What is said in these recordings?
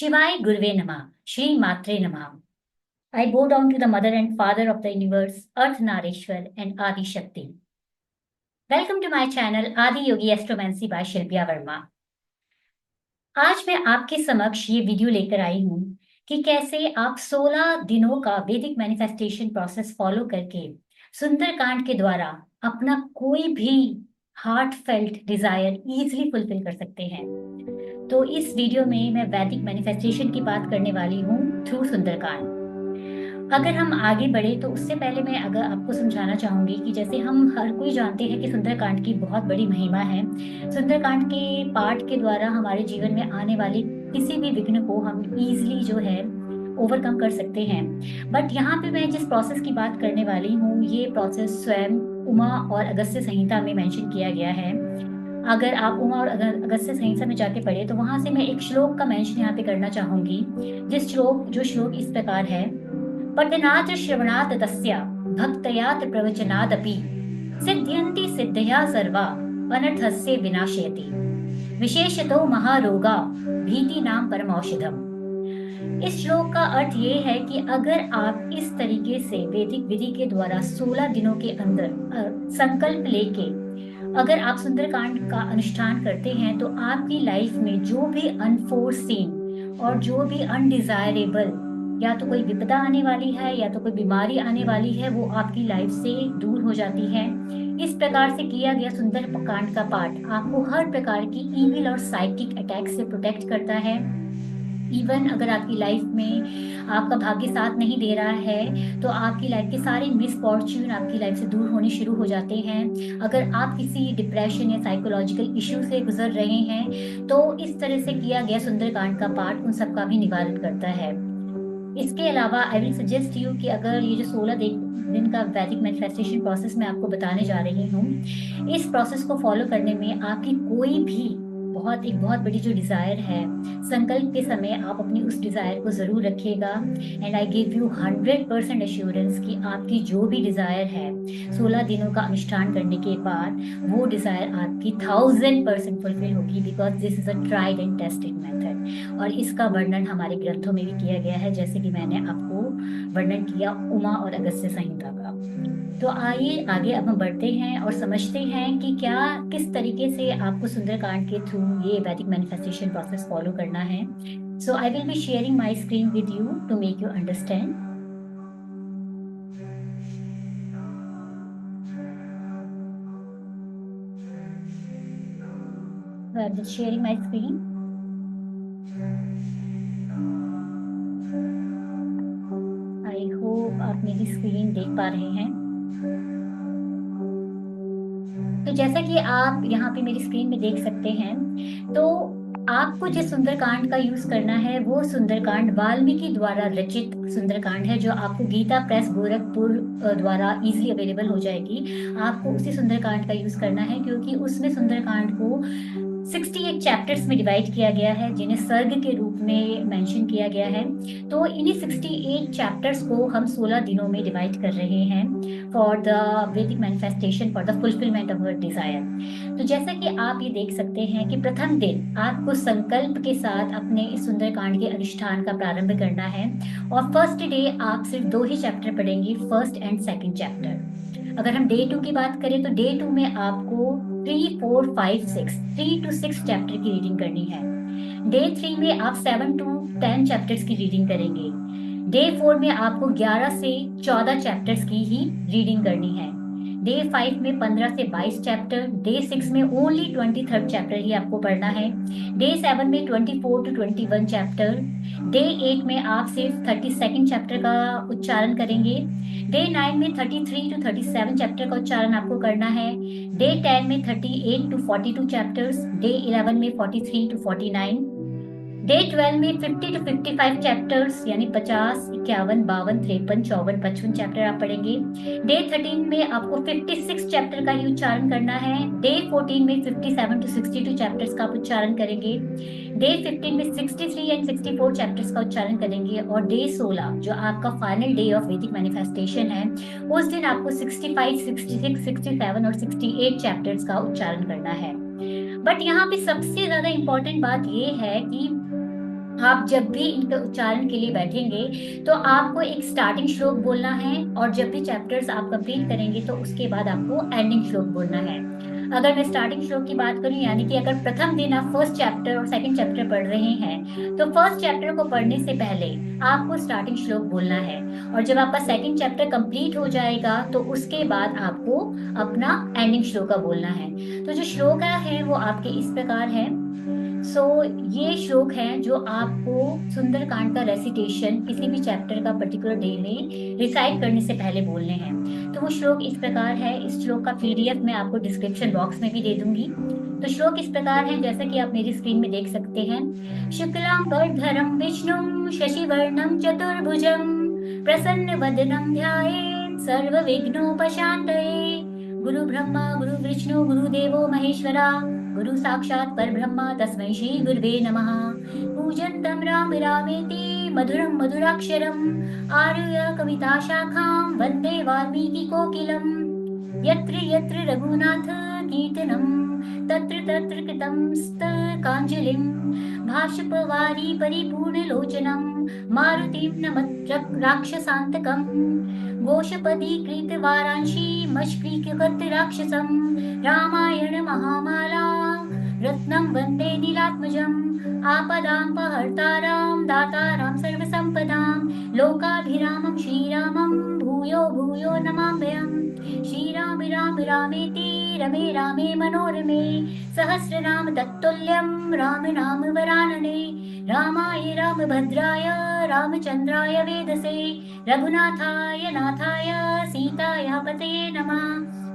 Shivaya Gurve Namah, Shri Matre Namah. I bow down to the Mother and Father of the universe, Earth Nareshwar and Adi Shakti. Welcome to my channel Adi Yogi Astromancy by Shilpia Verma. आज मैं आपके समक्ष ये video लेकर आई हूँ कि कैसे आप 16 दिनों का वैदिक मैनिफेस्टेशन प्रोसेस फॉलो करके सुंदरकांड के द्वारा अपना कोई भी heartfelt desire easily fulfil कर सकते हैं। तो इस वीडियो में मैं वैदिक मैनिफेस्टेशन की बात करने वाली हूँ थ्रू सुंदरकांड। अगर हम आगे बढ़े तो उससे पहले मैं अगर आपको समझाना चाहूंगी कि जैसे हम हर कोई जानते हैं कि सुंदरकांड की बहुत बड़ी महिमा है। सुंदरकांड के पाठ के द्वारा हमारे जीवन में आने वाले किसी भी विघ्न को हम इजीली जो है ओवरकम कर सकते हैं। बट यहाँ पे मैं जिस प्रोसेस की बात करने वाली हूँ ये प्रोसेस स्वयं उमा और अगस्त्य संहिता में मेंशन किया गया है। अगर आप उमा और अगस्त्य संहिता में जाके पढ़े तो वहां से मैं एक श्लोक का मेंशन यहाँ पे करना चाहूंगी। जो श्लोक इस प्रकार है। पठनात् श्रवणात् तस्य भक्तयात् प्रवचनादपि सिद्ध्यन्ति सिद्धया सर्वा अनर्थस्य विनाशयति विशेषतो महारोगा भीतिनां परमौषधम। इस श्लोक का अर्थ ये है कि अगर आप इस तरीके से वैदिक विधि के द्वारा 16 दिनों के अंदर संकल्प लेके अगर आप सुंदरकांड का अनुष्ठान करते हैं तो आपकी लाइफ में जो भी अनफोर्सीन और जो भी अनडिजायरेबल या तो कोई विपदा आने वाली है या तो कोई बीमारी आने वाली है वो आपकी लाइफ से दूर हो जाती है। इस प्रकार से किया गया सुंदरकांड का पाठ आपको हर प्रकार की ईविल और साइकिक अटैक से प्रोटेक्ट करता है। इवन अगर आपकी लाइफ में आपका भाग्य साथ नहीं दे रहा है तो आपकी लाइफ के सारे मिसफॉर्च्यून आपकी लाइफ से दूर होने शुरू हो जाते हैं। अगर आप किसी डिप्रेशन या साइकोलॉजिकल इश्यू से गुजर रहे हैं तो इस तरह से किया गया सुंदरकांड का पाठ उन सब का भी निवारण करता है। इसके अलावा आई विल सजेस्ट यू कि अगर ये जो 16 दिन का वैदिक मैनिफेस्टेशन प्रोसेस मैं आपको बताने जा रही हूँ इस प्रोसेस को फॉलो करने में आपकी कोई भी बहुत बड़ी जो डिजायर है संकल्प के समय आप अपनी उस डिजायर को जरूर रखिएगा। And I give you 100% assurance कि आपकी जो भी डिजायर है 16 दिनों का अनुष्ठान करने के बाद वो डिजायर आपकी 1000% फुलफिल होगी because this is a tried and tested method. और इसका वर्णन हमारे ग्रंथों में भी किया गया है जैसे कि मैंने आपको वर्णन किया उमा और अगस्त्य संहिता का। तो आइए आगे अब हम बढ़ते हैं और समझते हैं कि किस तरीके से आपको सुंदरकांड के थ्रू ये वैदिक मैनिफेस्टेशन प्रोसेस फॉलो करना है। So I will be sharing my screen with you to make you understand. I am sharing my screen. I hope आप मेरी स्क्रीन देख पा रहे हैं। तो जैसा कि आप यहाँ पे मेरी स्क्रीन में देख सकते हैं तो आपको जिस सुंदरकांड का यूज करना है वो सुंदरकांड वाल्मीकि द्वारा रचित सुंदरकांड है जो आपको गीता प्रेस गोरखपुर द्वारा इजीली अवेलेबल हो जाएगी। आपको उसी सुंदरकांड का यूज करना है क्योंकि उसमें सुंदरकांड को 68 चैप्टर्स में डिवाइड किया गया है जिन्हें सर्ग के रूप में मेंशन किया गया है। तो इन्हीं 68 चैप्टर्स को हम 16 दिनों में डिवाइड कर रहे हैं for the Vedic manifestation for the fulfilment of our desire. तो जैसा कि आप ये देख सकते हैं कि प्रथम दिन आपको संकल्प के साथ अपने इस सुंदरकांड के अनुष्ठान का प्रारंभ करना है और फर्स्ट डे आप सिर्फ 2 ही चैप्टर पढ़ेंगे, फर्स्ट एंड सेकंड चैप्टर। अगर हम डे 2 की बात करें तो डे 2 में आपको 3, 4, 5, 6 3 to 6 चैप्टर की रीडिंग करनी है। डे 3 में आप 7 to 10 चैप्टर्स की रीडिंग करेंगे। डे 4 में आपको 11 से 14 चैप्टर्स की ही रीडिंग करनी है। डे 5 में 15 से 22 चैप्टर। डे 6 में ओनली 23rd चैप्टर ही आपको पढ़ना है। डे 7 में 24 to 21 चैप्टर। डे 8 में आप सिर्फ 32nd चैप्टर का उच्चारण करेंगे। डे 9 में 33 to 37 चैप्टर का उच्चारण आपको करना है। डे 10 में 38 to 42 चैप्टर्स। डे 11 में 43 to 49। डे 12 में 50 to 55 चैप्टर्स यानी 50, 51, 52, 53, 54, 55 चैप्टर आप पढ़ेंगे। डे 13 में आपको 56 चैप्टर का ही उच्चारण करना है। डे 14 में 57 to 62 चैप्टर्स का आप उच्चारण करेंगे। डे 15 में 63 एंड 64 चैप्टर्स का उच्चारण करेंगे और डे 16 जो आपका फाइनल डे ऑफ वैदिक मैनिफेस्टेशन है उस दिन आपको 65, 66, 67 और 68 चैप्टर्स का उच्चारण करना है। बट यहाँ पे सबसे ज्यादा इम्पोर्टेंट बात ये है कि आप जब भी इनके उच्चारण के लिए बैठेंगे तो आपको एक स्टार्टिंग श्लोक बोलना है, और जब भी चैप्टर्स आप कंप्लीट करेंगे तो उसके बाद आपको एंडिंग श्लोक बोलना है। अगर मैं स्टार्टिंग श्लोक की बात करूं, यानी कि अगर प्रथम दिन आप फर्स्ट चैप्टर और सेकंड चैप्टर पढ़ रहे हैं तो फर्स्ट चैप्टर को पढ़ने से पहले आपको स्टार्टिंग श्लोक बोलना है, और जब आपका सेकंड चैप्टर कंप्लीट हो जाएगा तो उसके बाद आपको अपना एंडिंग श्लोक बोलना है। तो जो श्लोक है वो आपके इस प्रकार है। सो ये श्लोक है जो आपको सुंदरकांड का रेसिटेशन किसी भी चैप्टर का पर्टिकुलर डे में रिसाइट करने से पहले बोलने हैं। तो वो श्लोक इस प्रकार है। इस श्लोक का पीडीएफ मैं आपको डिस्क्रिप्शन बॉक्स में भी दे दूंगी। तो श्लोक इस प्रकार है, जैसा कि आप मेरी स्क्रीन में देख सकते हैं। शुक्लांबरधरं विष्णुं शशिवर्णं चतुर्भुजं प्रसन्नवदनं ध्यायेत् सर्वविघ्नोपशान्तये। गुरु ब्रह्मा गुरु विष्णु गुरुदेवो महेश्वरा गुरु साक्षात् परब्रह्म तस्मै श्री गुरुवे नमः। पूजन्तं राम रामेति मधुरं मधुराक्षरम् आरुह्य कविता शाखां वन्दे वाल्मीकि कोकिलम्। यत्र यत्र रघुनाथ कीर्तनं तत्र तत्र कृतं काञ्जलिं भाष्यपवारी परिपूर्णलोचनं मारुतिं नमत राक्षसान्तकम्। गोशपदी कृतवारांशी मश्क्रीकृत राक्षसं रामायण महामाला रत्नं वन्दे नीलात्मजम्। आपदापहर्तारं दातारं सर्वसम्पदां लोकाभिरामं श्रीरामं भूयो भूयो नमाम्यहम्। श्रीराम राम रामेति रमे रामे मनोरमे सहस्रनाम तत्तुल्यं राम नाम वरानने। रामाय रामभद्राय रामचन्द्राय वेदसे रघुनाथाय नाथाय सीताया पतये नमः।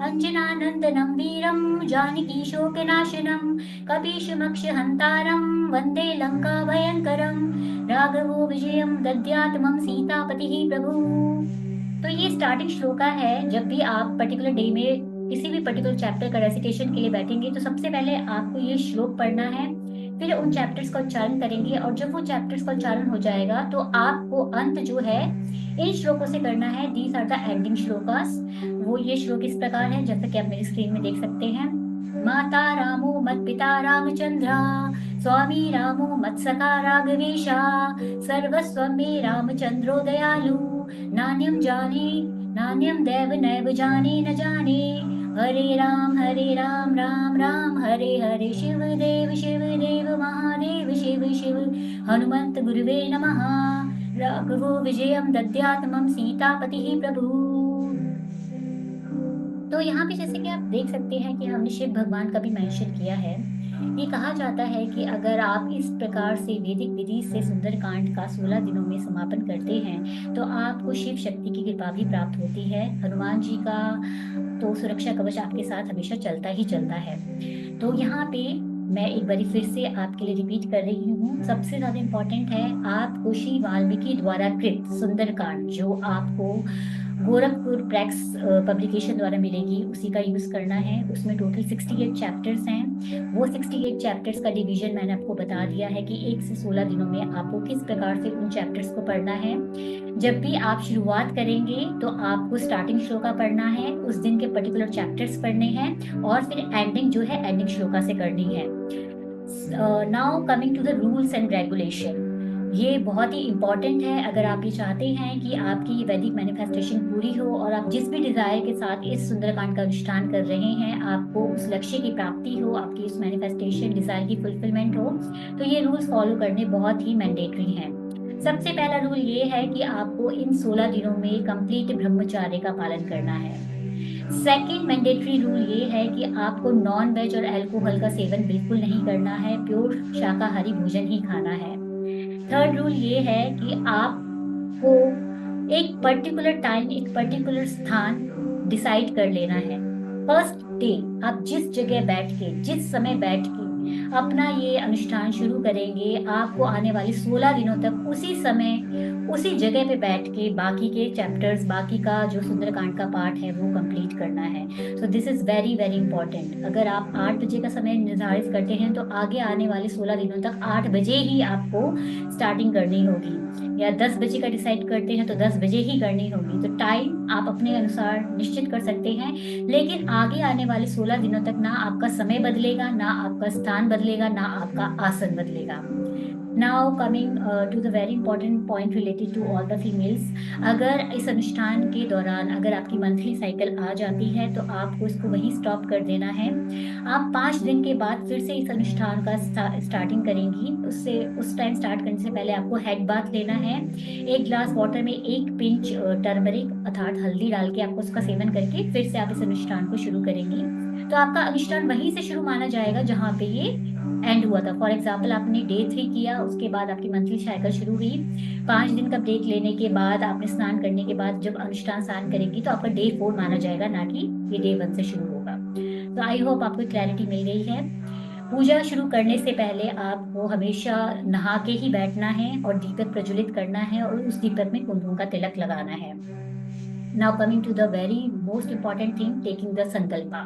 अञ्जनानन्दनं वीरं जानकीशोकनाशनं कपीशमक्षहन्तारं वन्दे लङ्काभयङ्करं। राघवो विजयं दद्यात् मम सीतापतिः प्रभुः। तो ये स्टार्टिंग श्लोका है। जब भी आप पर्टिकुलर डे में किसी भी पर्टिकुलर चैप्टर का रेसिटेशन के लिए बैठेंगे तो सबसे पहले आपको ये श्लोक पढ़ना है, फिर उन चैप्टर्स का उच्चारण करेंगे, और जब वो चैप्टर्स का उच्चारण हो जाएगा तो आपको अंत जो है इन श्लोकों से करना है। These are the ending shlokas. वो ये श्लोक इस प्रकार है, जैसा कि आप मेरी स्क्रीन में देख सकते हैं। माता रामो मत पिता रामचंद्रा स्वामी रामो मत सखा राघवेशा सर्वस्व मे रामचंद्रो दयालु नान्यं जाने नान्यं देव नैव जाने न जाने। हरे राम राम राम हरे हरे शिव देव महादेव शिव शिव हनुमंत गुरुवे नमः। राघवो विजयं दद्यात् मम सीतापतिः प्रभु। तो यहाँ पे जैसे कि आप देख सकते हैं कि हमने शिव भगवान का भी मेंशन किया है। ये कहा जाता है कि अगर आप इस प्रकार से वैदिक विधि से सुंदरकांड का 16 दिनों में समापन करते हैं तो आपको शिव शक्ति की कृपा भी प्राप्त होती है। हनुमान जी का तो सुरक्षा कवच आपके साथ हमेशा चलता ही चलता है। तो यहाँ पे मैं एक बार फिर से आपके लिए रिपीट कर रही हूँ। सबसे ज्यादा इम्पोर्टेंट है, आपको श्री वाल्मीकि द्वारा कृत सुंदरकांड जो आपको गोरखपुर प्रेस पब्लिकेशन द्वारा मिलेगी उसी का यूज करना है। उसमें टोटल 68 चैप्टर्स हैं। वो 68 चैप्टर्स का डिवीजन मैंने आपको बता दिया है कि 1 से 16 दिनों में आपको किस प्रकार से उन चैप्टर्स को पढ़ना है। जब भी आप शुरुआत करेंगे तो आपको स्टार्टिंग श्लोका पढ़ना है, उस दिन के पर्टिकुलर चैप्टर्स पढ़ने हैं, और फिर एंडिंग जो है एंडिंग श्लोका से करनी है। Now coming to the rules and regulation, ये बहुत ही इम्पॉर्टेंट है। अगर आप ये चाहते हैं कि आपकी वैदिक मैनिफेस्टेशन पूरी हो और आप जिस भी डिजायर के साथ इस सुंदरकांड का अनुष्ठान कर रहे हैं आपको उस लक्ष्य की प्राप्ति हो, आपकी उस मैनिफेस्टेशन डिजायर की फुलफिलमेंट हो, तो ये रूल्स फॉलो करने बहुत ही मैंडेटरी हैं। सबसे पहला रूल ये है कि आपको इन 16 दिनों में कंप्लीट ब्रह्मचार्य का पालन करना है। सेकेंड मैंडेटरी रूल ये है कि आपको नॉन वेज और अल्कोहल का सेवन बिल्कुल नहीं करना है, प्योर शाकाहारी भोजन ही खाना है। थर्ड रूल ये है कि आपको एक पर्टिकुलर टाइम, एक पर्टिकुलर स्थान डिसाइड कर लेना है। फर्स्ट डे आप जिस जगह बैठ के, जिस समय बैठ के अपना ये अनुष्ठान शुरू करेंगे, आपको आने वाले 16 दिनों तक उसी समय उसी जगह पे बैठ के बाकी के चैप्टर्स, बाकी का जो सुंदरकांड का पार्ट है वो कंप्लीट करना है। So this is very very important. अगर आप 8 बजे का समय निर्धारित करते हैं तो आगे आने वाले 16 दिनों तक 8 बजे ही आपको स्टार्टिंग करनी होगी, या 10 बजे का डिसाइड करते हैं तो 10 बजे ही करनी होगी। तो टाइम आप अपने अनुसार निश्चित कर सकते हैं, लेकिन आगे आने वाले 16 दिनों तक ना आपका समय बदलेगा, ना आपका स्थान बदलेगा, ना आपका आसन बदलेगा। Now coming to the very important point related to all the females. अगर इस अनुष्ठान के दौरान अगर आपकी मंथली साइकिल आ जाती है तो आपको इसको वहीं स्टॉप कर देना है। आप 5 दिन के बाद फिर से इस अनुष्ठान का स्टार्टिंग करेंगी। उससे उस टाइम स्टार्ट करने से पहले आपको हेड बाथ लेना है। 1 ग्लास वाटर में 1 पिंच टर्मरिक अर्थात हल्दी डाल के आपको उसका सेवन करके फिर से आप इस अनुष्ठान को शुरू करेंगी। तो आपका अनुष्ठान वहीं से शुरू माना जाएगा जहां पे ये एंड हुआ था। फॉर एग्जाम्पल आपने डे 3 किया, उसके बाद आपकी मंथली साइकिल शुरू हुई। 5 दिन का ब्रेक लेने के बाद आपने स्नान करने के बाद जब अनुष्ठान स्नान करेंगी तो आपका डे 4 माना जाएगा, ना कि ये डे 1 से शुरू होगा। तो आई होप आपको क्लैरिटी मिल गई है। पूजा शुरू करने से पहले आपको हमेशा नहा के ही बैठना है और दीपक प्रज्वलित करना है और उस दीपक में कुमकुम का तिलक लगाना है। Now coming to the very most important thing, taking the sankalpa.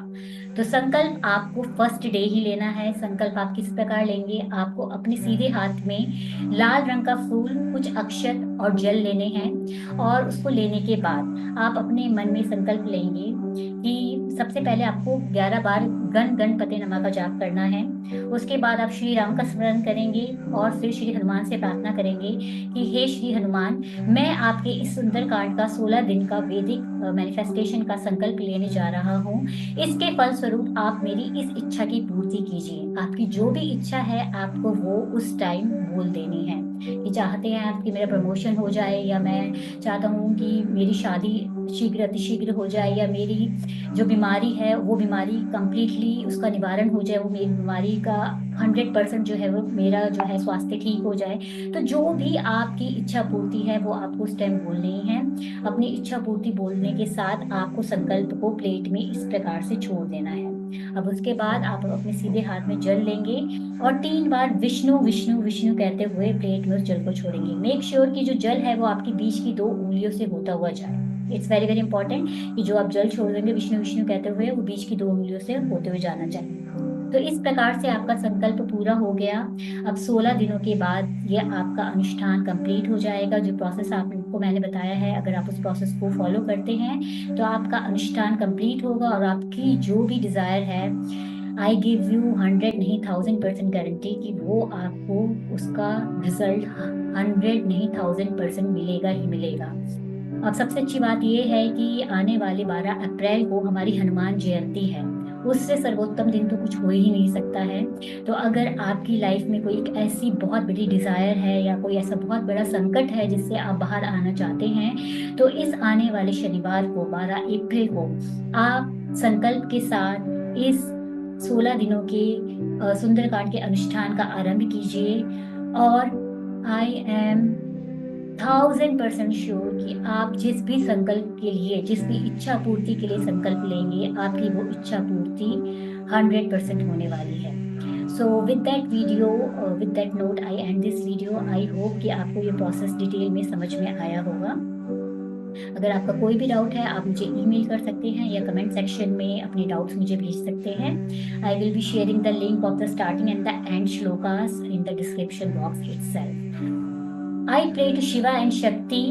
तो संकल्प आपको फर्स्ट डे ही लेना है। संकल्प आप किस प्रकार लेंगे? आपको अपने सीधे हाथ में लाल रंग का फूल, कुछ अक्षत और जल लेने हैं और उसको लेने के बाद आप अपने मन में संकल्प लेंगे कि सबसे पहले आपको 11 बार गण गणपति नमः का जाप करना है। उसके बाद आप श्री राम का स्मरण करेंगे और फिर श्री हनुमान से प्रार्थना करेंगे कि हे श्री हनुमान, मैं आपके इस सुंदर कांड का 16 दिन का वैदिक मैनिफेस्टेशन का संकल्प लेने जा रहा हूँ। इसके फलस्वरूप आप मेरी इस इच्छा की पूर्ति कीजिए। आपकी जो भी इच्छा है आपको वो उस टाइम बोल देनी है। कि चाहते हैं आप कि मेरा प्रमोशन हो जाए, या मैं चाहता हूँ कि मेरी शादी शीघ्र अतिशीघ्र हो जाए, या मेरी जो बीमारी है वो बीमारी कंप्लीटली उसका निवारण हो जाए, वो मेरी बीमारी का 100% जो है वो मेरा जो है स्वास्थ्य ठीक हो जाए। तो जो भी आपकी इच्छा पूर्ति है वो आपको उस टाइम बोलनी है। अपनी इच्छा पूर्ति बोलने के साथ आपको संकल्प को प्लेट में इस प्रकार से छोड़ देना है। अब उसके बाद आप अपने सीधे हाथ में जल लेंगे और 3 बार विष्णु विष्णु विष्णु कहते हुए प्लेट में उस जल को छोड़ेंगे। मेक श्योर कि जो जल है वो आपकी बीच की 2 उंगलियों से होता हुआ जाए। इट्स वेरी वेरी इंपॉर्टेंट कि जो आप जल छोड़ देंगे विष्णु विष्णु कहते हुए वो बीच की 2 उंगलियों से होते हुए जाना चाहिए। तो इस प्रकार से आपका संकल्प पूरा हो गया। अब 16 दिनों के बाद ये आपका अनुष्ठान कंप्लीट हो जाएगा। जो प्रोसेस आपको मैंने बताया है, अगर आप उस प्रोसेस को फॉलो करते हैं तो आपका अनुष्ठान कंप्लीट होगा और आपकी जो भी डिजायर है, आई गिव यू 100 नहीं 1000% गारंटी कि वो आपको उसका रिजल्ट 100 नहीं 1000% मिलेगा ही मिलेगा। अब सबसे अच्छी बात यह है कि आने वाले 12 अप्रैल को हमारी हनुमान जयंती है। उससे सर्वोत्तम दिन तो कुछ हो ही नहीं सकता है। तो अगर आपकी लाइफ में कोई एक ऐसी बहुत बड़ी डिजायर है या कोई ऐसा बहुत बड़ा संकट है जिससे आप बाहर आना चाहते हैं, तो इस आने वाले शनिवार को 12 अप्रैल को आप संकल्प के साथ इस 16 दिनों के सुंदरकांड के अनुष्ठान का आरंभ कीजिए। और आई एम 1000% श्योर कि आप जिस भी संकल्प के लिए, जिस भी इच्छा पूर्ति के लिए संकल्प लेंगे, आपकी वो इच्छा पूर्ति 100% होने वाली है। So with that video, with that note I and this video. I hope कि आपको ये प्रोसेस डिटेल में समझ में आया होगा। अगर आपका कोई भी डाउट है आप मुझे ईमेल कर सकते हैं या कमेंट सेक्शन में अपने डाउट्स मुझे भेज सकते हैं। आई will be sharing the link of the starting and the end shlokas in the description box itself. I pray to Shiva and Shakti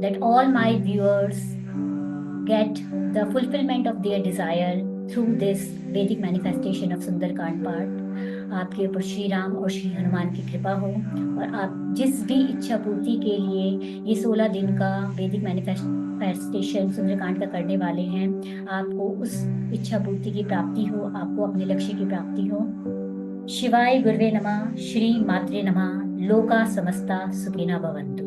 that all my viewers get the fulfillment of their desire through this Vedic manifestation of Sundarkand part. आपके ऊपर श्री राम और श्री हनुमान की कृपा हो और आप जिस भी इच्छा पूर्ति के लिए ये 16 दिन का वैदिक मैनिफेस्टेशन सुंदरकांड का करने वाले हैं, आपको उस इच्छा पूर्ति की प्राप्ति हो, आपको अपने लक्ष्य की प्राप्ति हो। शिवाय गुरुवे नमः, श्री मात्रे नमः, लोका समस्ता सुखिनः भवन्तु।